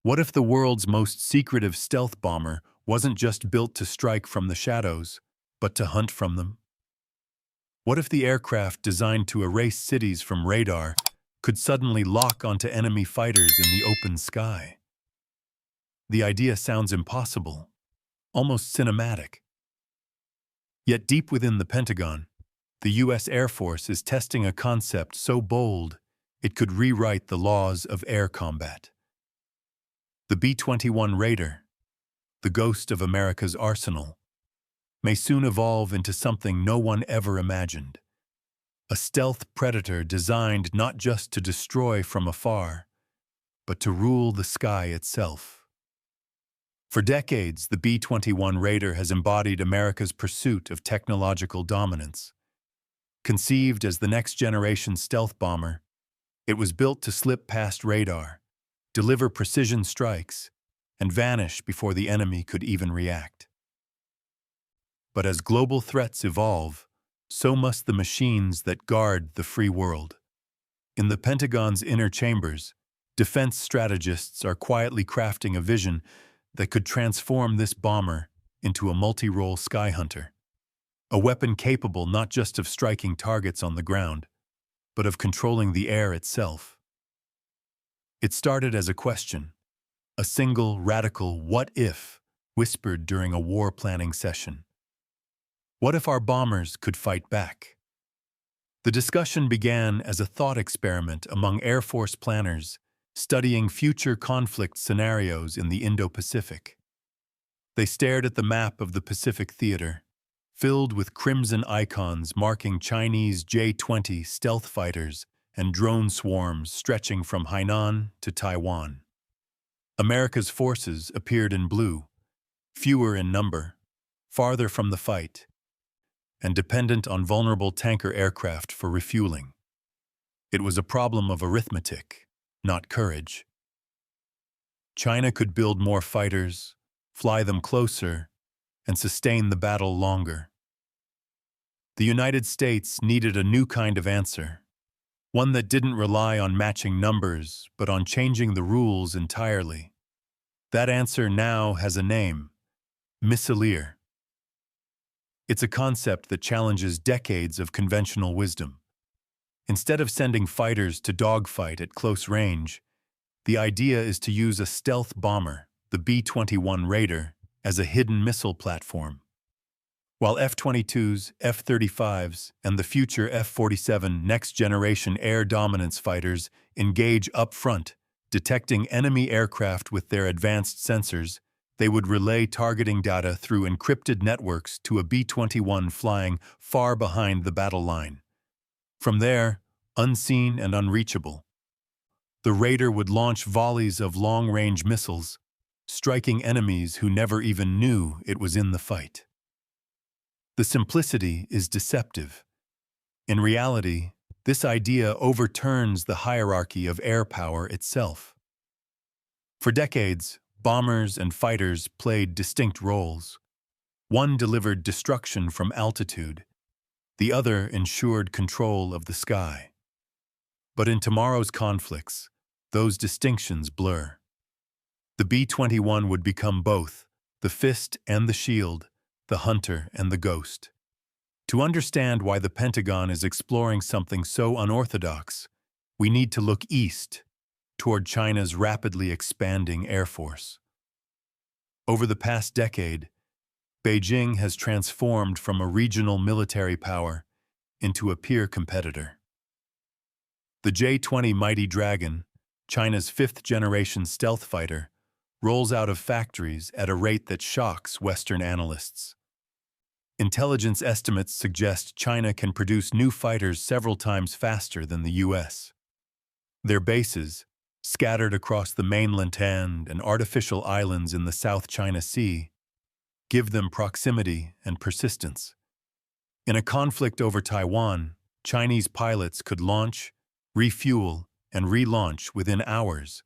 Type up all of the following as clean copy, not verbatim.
What if the world's most secretive stealth bomber wasn't just built to strike from the shadows, but to hunt from them? What if the aircraft designed to erase cities from radar could suddenly lock onto enemy fighters in the open sky? The idea sounds impossible, almost cinematic. Yet deep within the Pentagon, the U.S. Air Force is testing a concept so bold it could rewrite the laws of air combat. The B-21 Raider, the ghost of America's arsenal, may soon evolve into something no one ever imagined. A stealth predator designed not just to destroy from afar, but to rule the sky itself. For decades, the B-21 Raider has embodied America's pursuit of technological dominance. Conceived as the next-generation stealth bomber, it was built to slip past radar, deliver precision strikes, and vanish before the enemy could even react. But as global threats evolve, so must the machines that guard the free world. In the Pentagon's inner chambers, defense strategists are quietly crafting a vision that could transform this bomber into a multi-role SkyHunter, a weapon capable not just of striking targets on the ground, but of controlling the air itself. It started as a question, a single radical "what if" whispered during a war planning session. What if our bombers could fight back? The discussion began as a thought experiment among Air Force planners studying future conflict scenarios in the Indo-Pacific. They stared at the map of the Pacific Theater, filled with crimson icons marking Chinese J-20 stealth fighters and drone swarms stretching from Hainan to Taiwan. America's forces appeared in blue, fewer in number, farther from the fight, and dependent on vulnerable tanker aircraft for refueling. It was a problem of arithmetic, not courage. China could build more fighters, fly them closer, and sustain the battle longer. The United States needed a new kind of answer, one that didn't rely on matching numbers, but on changing the rules entirely. That answer now has a name: missileer. It's a concept that challenges decades of conventional wisdom. Instead of sending fighters to dogfight at close range, the idea is to use a stealth bomber, the B-21 Raider, as a hidden missile platform. While F-22s, F-35s, and the future F-47 next-generation air dominance fighters engage up front, detecting enemy aircraft with their advanced sensors, they would relay targeting data through encrypted networks to a B-21 flying far behind the battle line. From there, unseen and unreachable, the Raider would launch volleys of long-range missiles, striking enemies who never even knew it was in the fight. The simplicity is deceptive. In reality, this idea overturns the hierarchy of air power itself. For decades, bombers and fighters played distinct roles. One delivered destruction from altitude, the other ensured control of the sky. But in tomorrow's conflicts, those distinctions blur. The B-21 would become both, the fist and the shield, the hunter and the ghost. To understand why the Pentagon is exploring something so unorthodox, we need to look east, toward China's rapidly expanding air force. Over the past decade, Beijing has transformed from a regional military power into a peer competitor. The J-20 Mighty Dragon, China's fifth-generation stealth fighter, rolls out of factories at a rate that shocks Western analysts. Intelligence estimates suggest China can produce new fighters several times faster than the U.S. Their bases, scattered across the mainland and artificial islands in the South China Sea, give them proximity and persistence. In a conflict over Taiwan, Chinese pilots could launch, refuel, and relaunch within hours,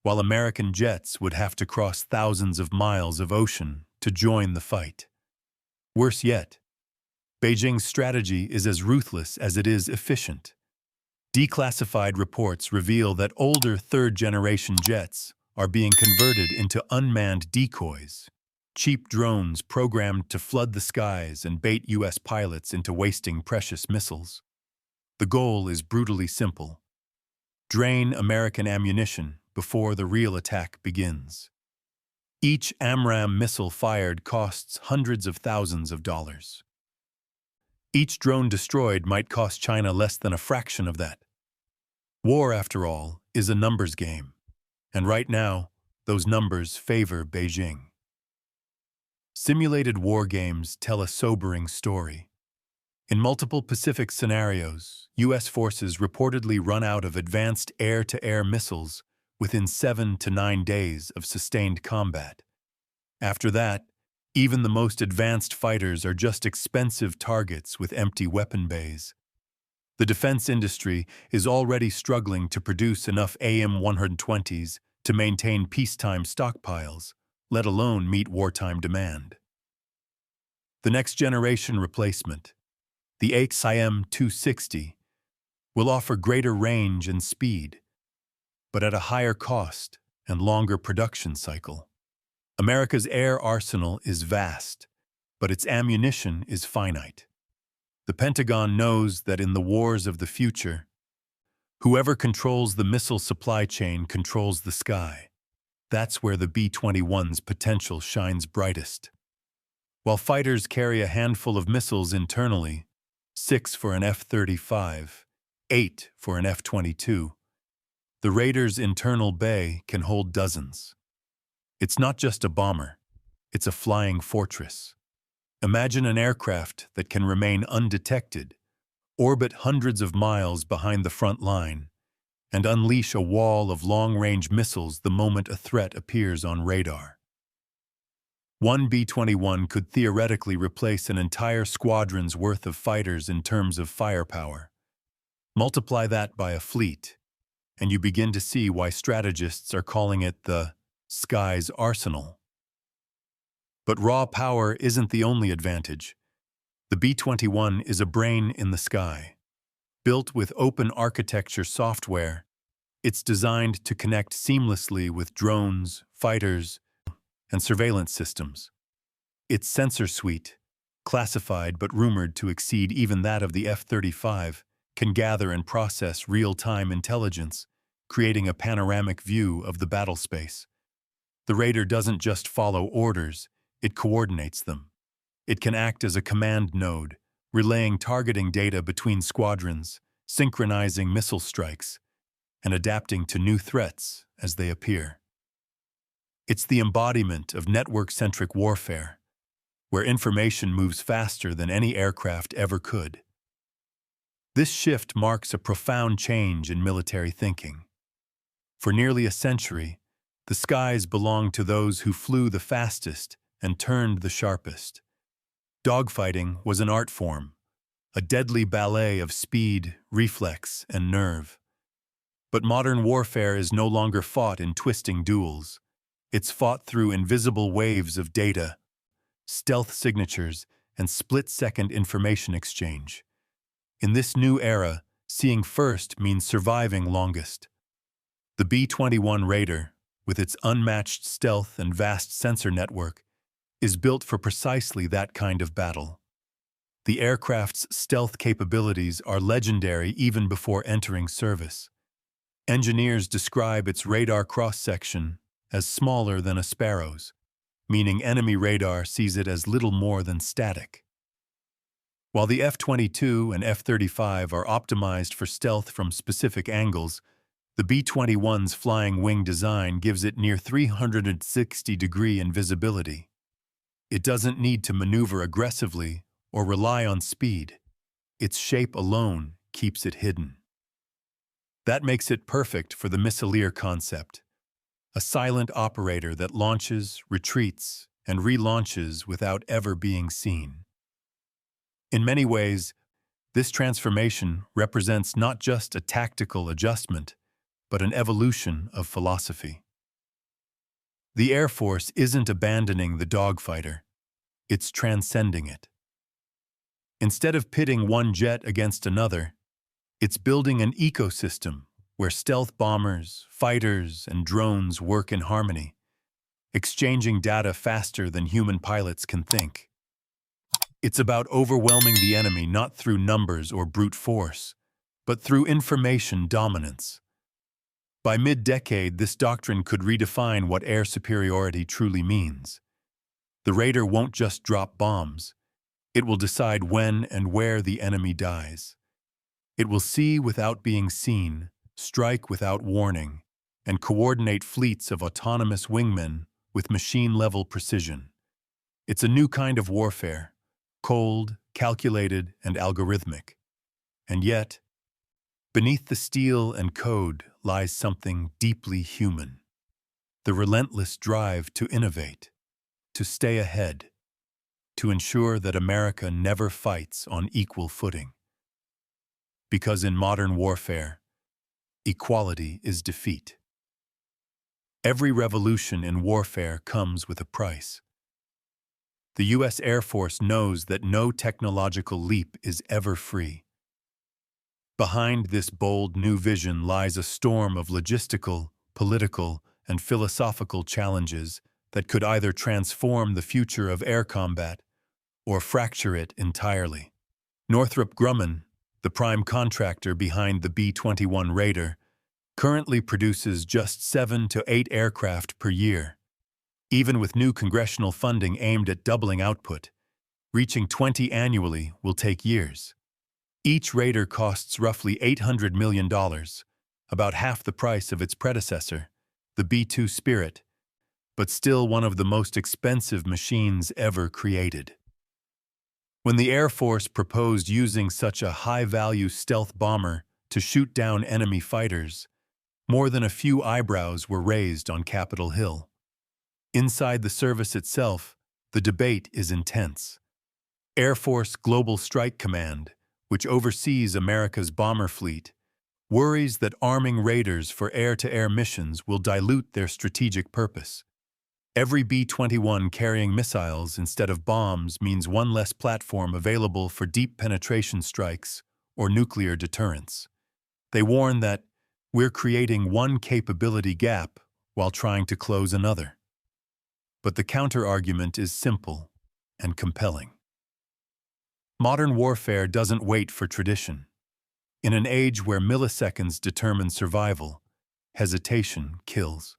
while American jets would have to cross thousands of miles of ocean to join the fight. Worse yet, Beijing's strategy is as ruthless as it is efficient. Declassified reports reveal that older third-generation jets, are being converted into unmanned decoys, cheap drones programmed to flood the skies and bait U.S. pilots into wasting precious missiles. The goal is brutally simple: drain American ammunition before the real attack begins. Each AMRAAM missile fired costs hundreds of thousands of dollars. Each drone destroyed might cost China less than a fraction of that. War, after all, is a numbers game, and right now, those numbers favor Beijing. Simulated war games tell a sobering story. In multiple Pacific scenarios, U.S. forces reportedly run out of advanced air-to-air missiles within 7 to 9 days of sustained combat. After that, even the most advanced fighters are just expensive targets with empty weapon bays. The defense industry is already struggling to produce enough AIM-120s to maintain peacetime stockpiles, let alone meet wartime demand. The next generation replacement, the AIM-260, will offer greater range and speed, but at a higher cost and longer production cycle. America's air arsenal is vast, but its ammunition is finite. The Pentagon knows that in the wars of the future, whoever controls the missile supply chain controls the sky. That's where the B-21's potential shines brightest. While fighters carry a handful of missiles internally, 6 for an F-35, 8 for an F-22, the Raider's internal bay can hold dozens. It's not just a bomber, it's a flying fortress. Imagine an aircraft that can remain undetected, orbit hundreds of miles behind the front line, and unleash a wall of long-range missiles the moment a threat appears on radar. One B-21 could theoretically replace an entire squadron's worth of fighters in terms of firepower. Multiply that by a fleet, and you begin to see why strategists are calling it the sky's arsenal. But raw power isn't the only advantage. The B-21 is a brain in the sky. Built with open architecture software, it's designed to connect seamlessly with drones, fighters, and surveillance systems. Its sensor suite, classified but rumored to exceed even that of the F-35, can gather and process real-time intelligence, creating a panoramic view of the battle space. The Raider doesn't just follow orders, it coordinates them. It can act as a command node, relaying targeting data between squadrons, synchronizing missile strikes, and adapting to new threats as they appear. It's the embodiment of network-centric warfare, where information moves faster than any aircraft ever could. This shift marks a profound change in military thinking. For nearly a century, the skies belonged to those who flew the fastest and turned the sharpest. Dogfighting was an art form, a deadly ballet of speed, reflex, and nerve. But modern warfare is no longer fought in twisting duels. It's fought through invisible waves of data, stealth signatures, and split-second information exchange. In this new era, seeing first means surviving longest. The B-21 Raider, with its unmatched stealth and vast sensor network, is built for precisely that kind of battle. The aircraft's stealth capabilities are legendary even before entering service. Engineers describe its radar cross-section as smaller than a sparrow's, meaning enemy radar sees it as little more than static. While the F-22 and F-35 are optimized for stealth from specific angles, the B-21's flying wing design gives it near 360-degree invisibility. It doesn't need to maneuver aggressively or rely on speed. Its shape alone keeps it hidden. That makes it perfect for the missileer concept, a silent operator that launches, retreats, and relaunches without ever being seen. In many ways, this transformation represents not just a tactical adjustment, but an evolution of philosophy. The Air Force isn't abandoning the dogfighter, it's transcending it. Instead of pitting one jet against another, it's building an ecosystem where stealth bombers, fighters, and drones work in harmony, exchanging data faster than human pilots can think. It's about overwhelming the enemy not through numbers or brute force, but through information dominance. By mid-decade, this doctrine could redefine what air superiority truly means. The raider won't just drop bombs. It will decide when and where the enemy dies. It will see without being seen, strike without warning, and coordinate fleets of autonomous wingmen with machine-level precision. It's a new kind of warfare, cold, calculated, and algorithmic. And yet, beneath the steel and code lies something deeply human. The relentless drive to innovate, to stay ahead, to ensure that America never fights on equal footing. Because in modern warfare, equality is defeat. Every revolution in warfare comes with a price. The U.S. Air Force knows that no technological leap is ever free. Behind this bold new vision lies a storm of logistical, political, and philosophical challenges that could either transform the future of air combat or fracture it entirely. Northrop Grumman, the prime contractor behind the B-21 Raider, currently produces just 7 to 8 aircraft per year. Even with new congressional funding aimed at doubling output, reaching 20 annually will take years. Each Raider costs roughly $800 million, about half the price of its predecessor, the B-2 Spirit, but still one of the most expensive machines ever created. When the Air Force proposed using such a high-value stealth bomber to shoot down enemy fighters, more than a few eyebrows were raised on Capitol Hill. Inside the service itself, the debate is intense. Air Force Global Strike Command, which oversees America's bomber fleet, worries that arming raiders for air-to-air missions will dilute their strategic purpose. Every B-21 carrying missiles instead of bombs means one less platform available for deep penetration strikes or nuclear deterrence. They warn that we're creating one capability gap while trying to close another. But the counter-argument is simple and compelling. Modern warfare doesn't wait for tradition. In an age where milliseconds determine survival, hesitation kills.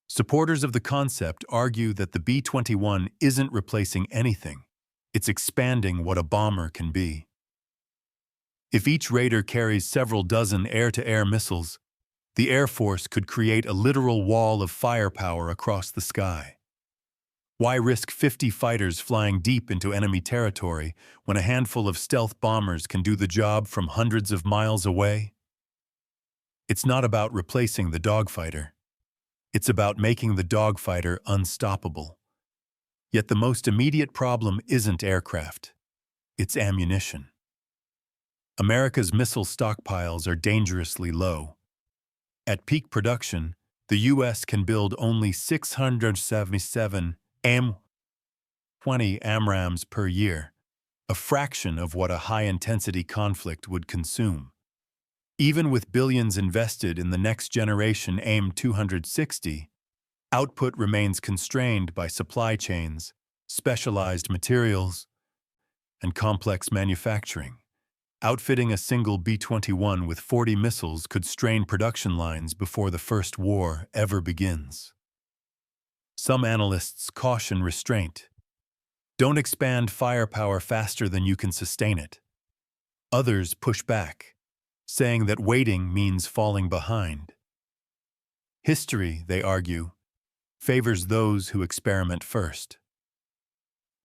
Supporters of the concept argue that the B-21 isn't replacing anything. It's expanding what a bomber can be. If each Raider carries several dozen air-to-air missiles, the Air Force could create a literal wall of firepower across the sky. Why risk 50 fighters flying deep into enemy territory when a handful of stealth bombers can do the job from hundreds of miles away? It's not about replacing the dogfighter. It's about making the dogfighter unstoppable. Yet the most immediate problem isn't aircraft. It's ammunition. America's missile stockpiles are dangerously low. At peak production, the U.S. can build only 677 M-20 AMRAAMs per year, a fraction of what a high-intensity conflict would consume. Even with billions invested in the next-generation AIM-260, output remains constrained by supply chains, specialized materials, and complex manufacturing. Outfitting a single B-21 with 40 missiles could strain production lines before the first war ever begins. Some analysts caution restraint. Don't expand firepower faster than you can sustain it. Others push back, saying that waiting means falling behind. History, they argue, favors those who experiment first.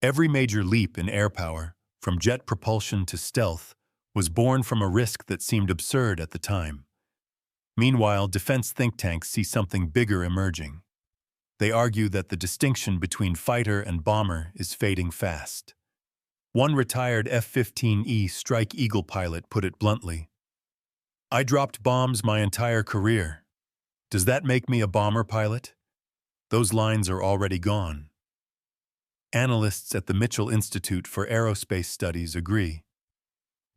Every major leap in air power, from jet propulsion to stealth, was born from a risk that seemed absurd at the time. Meanwhile, defense think tanks see something bigger emerging. They argue that the distinction between fighter and bomber is fading fast. One retired F-15E Strike Eagle pilot put it bluntly, "I dropped bombs my entire career. Does that make me a bomber pilot?" Those lines are already gone. Analysts at the Mitchell Institute for Aerospace Studies agree.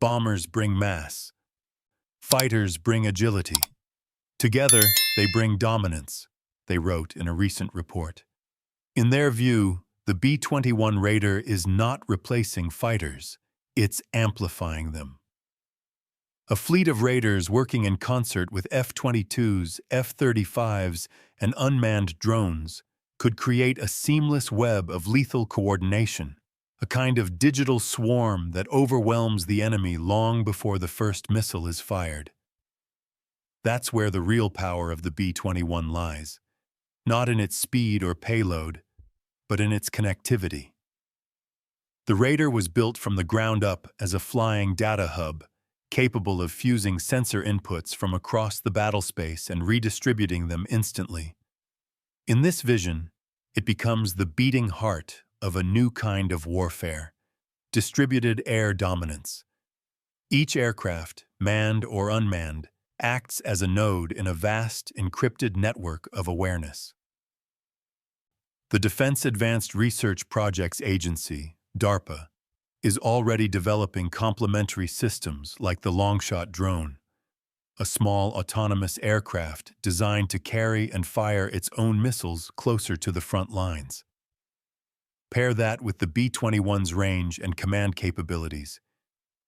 Bombers bring mass, Fighters bring agility. Together, they bring dominance, they wrote in a recent report. In their view, the B-21 Raider is not replacing fighters, it's amplifying them. A fleet of Raiders working in concert with F-22s, F-35s, and unmanned drones could create a seamless web of lethal coordination, a kind of digital swarm that overwhelms the enemy long before the first missile is fired. That's where the real power of the B-21 lies, not in its speed or payload, but in its connectivity. The Raider was built from the ground up as a flying data hub, capable of fusing sensor inputs from across the battlespace and redistributing them instantly. In this vision, it becomes the beating heart of a new kind of warfare, distributed air dominance. Each aircraft, manned or unmanned, acts as a node in a vast, encrypted network of awareness. The Defense Advanced Research Projects Agency, DARPA, is already developing complementary systems like the Longshot drone, a small autonomous aircraft designed to carry and fire its own missiles closer to the front lines. Pair that with the B-21's range and command capabilities,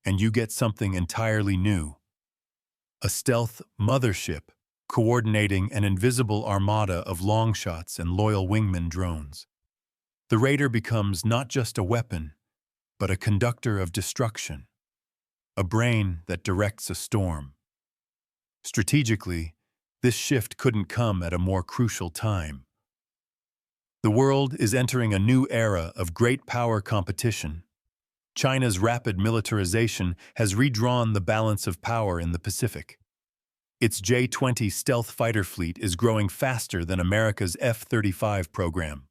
and you get something entirely new. A stealth mothership coordinating an invisible armada of longshots and loyal wingman drones. The Raider becomes not just a weapon, but a conductor of destruction, a brain that directs a storm. Strategically, this shift couldn't come at a more crucial time. The world is entering a new era of great power competition. China's rapid militarization has redrawn the balance of power in the Pacific. Its J-20 stealth fighter fleet is growing faster than America's F-35 program.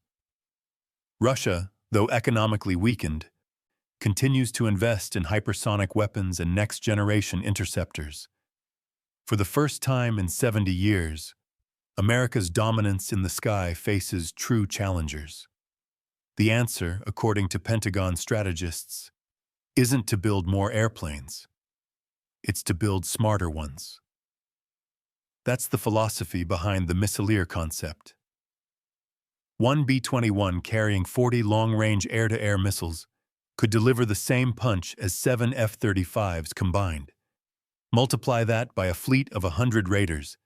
Russia, though economically weakened, continues to invest in hypersonic weapons and next-generation interceptors. For the first time in 70 years, America's dominance in the sky faces true challengers. The answer, according to Pentagon strategists, isn't to build more airplanes. It's to build smarter ones. That's the philosophy behind the missileer concept. One B-21 carrying 40 long-range air-to-air missiles could deliver the same punch as 7 F-35s combined. Multiply that by a fleet of 100 Raiders,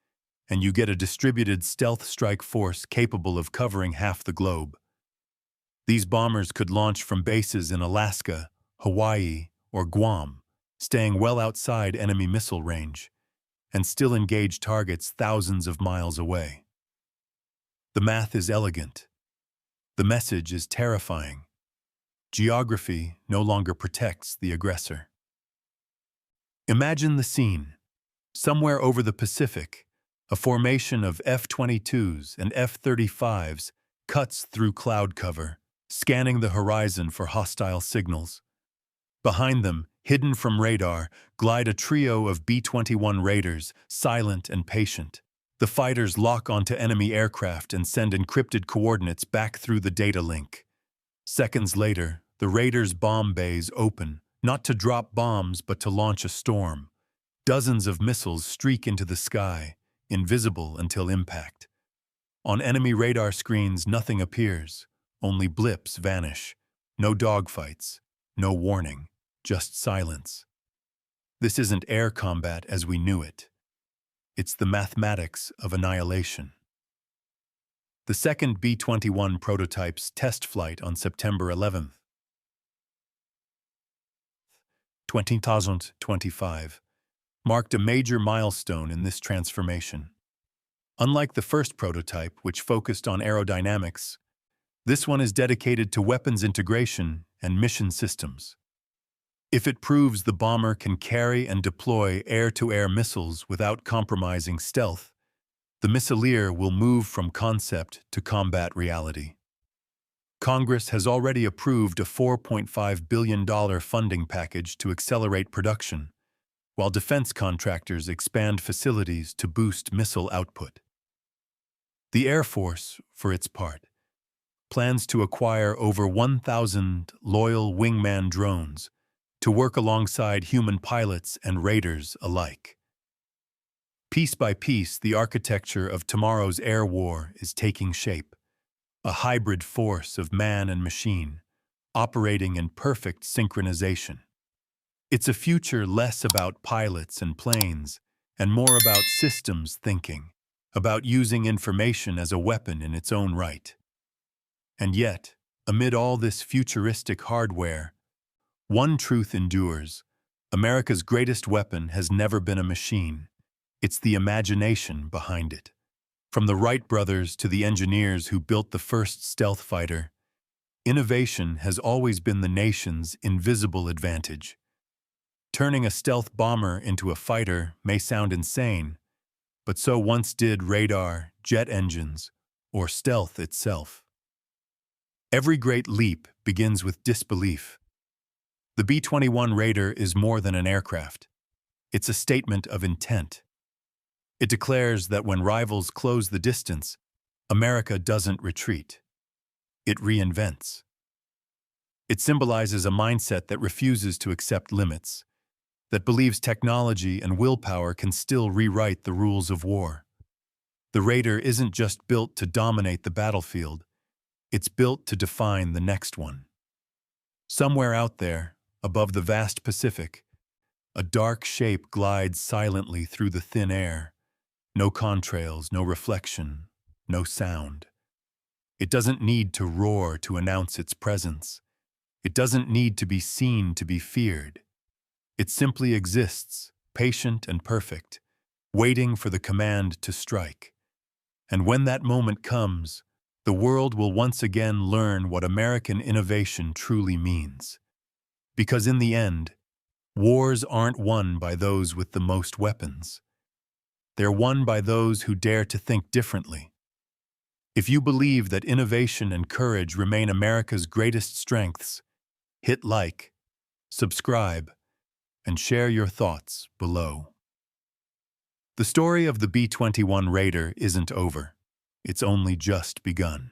and you get a distributed stealth strike force capable of covering half the globe. These bombers could launch from bases in Alaska, Hawaii, or Guam, staying well outside enemy missile range, and still engage targets thousands of miles away. The math is elegant. The message is terrifying. Geography no longer protects the aggressor. Imagine the scene. Somewhere over the Pacific, a formation of F-22s and F-35s cuts through cloud cover, scanning the horizon for hostile signals. Behind them, hidden from radar, glide a trio of B-21 Raiders, silent and patient. The fighters lock onto enemy aircraft and send encrypted coordinates back through the data link. Seconds later, the Raiders' bomb bays open, not to drop bombs but to launch a storm. Dozens of missiles streak into the sky, invisible until impact. On enemy radar screens, nothing appears. Only blips vanish. No dogfights. No warning. Just silence. This isn't air combat as we knew it. It's the mathematics of annihilation. The second B-21 prototype's test flight on September 11th, 2025, marked a major milestone in this transformation. Unlike the first prototype, which focused on aerodynamics, this one is dedicated to weapons integration and mission systems. If it proves the bomber can carry and deploy air-to-air missiles without compromising stealth, the missileer will move from concept to combat reality. Congress has already approved a $4.5 billion funding package to accelerate production, while defense contractors expand facilities to boost missile output. The Air Force, for its part, plans to acquire over 1,000 loyal wingman drones to work alongside human pilots and raiders alike. Piece by piece, the architecture of tomorrow's air war is taking shape, a hybrid force of man and machine, operating in perfect synchronization. It's a future less about pilots and planes and more about systems thinking, about using information as a weapon in its own right. And yet, amid all this futuristic hardware, one truth endures: America's greatest weapon has never been a machine. It's the imagination behind it. From the Wright brothers to the engineers who built the first stealth fighter, innovation has always been the nation's invisible advantage. Turning a stealth bomber into a fighter may sound insane, but so once did radar, jet engines, or stealth itself. Every great leap begins with disbelief. The B-21 Raider is more than an aircraft. It's a statement of intent. It declares that when rivals close the distance, America doesn't retreat. It reinvents. It symbolizes a mindset that refuses to accept limits, that believes technology and willpower can still rewrite the rules of war. The Raider isn't just built to dominate the battlefield, it's built to define the next one. Somewhere out there, above the vast Pacific, a dark shape glides silently through the thin air. No contrails, no reflection, no sound. It doesn't need to roar to announce its presence. It doesn't need to be seen to be feared. It simply exists, patient and perfect, waiting for the command to strike. And when that moment comes, the world will once again learn what American innovation truly means. Because in the end, wars aren't won by those with the most weapons. They're won by those who dare to think differently. If you believe that innovation and courage remain America's greatest strengths, hit like, subscribe, and share your thoughts below. The story of the B-21 Raider isn't over. It's only just begun.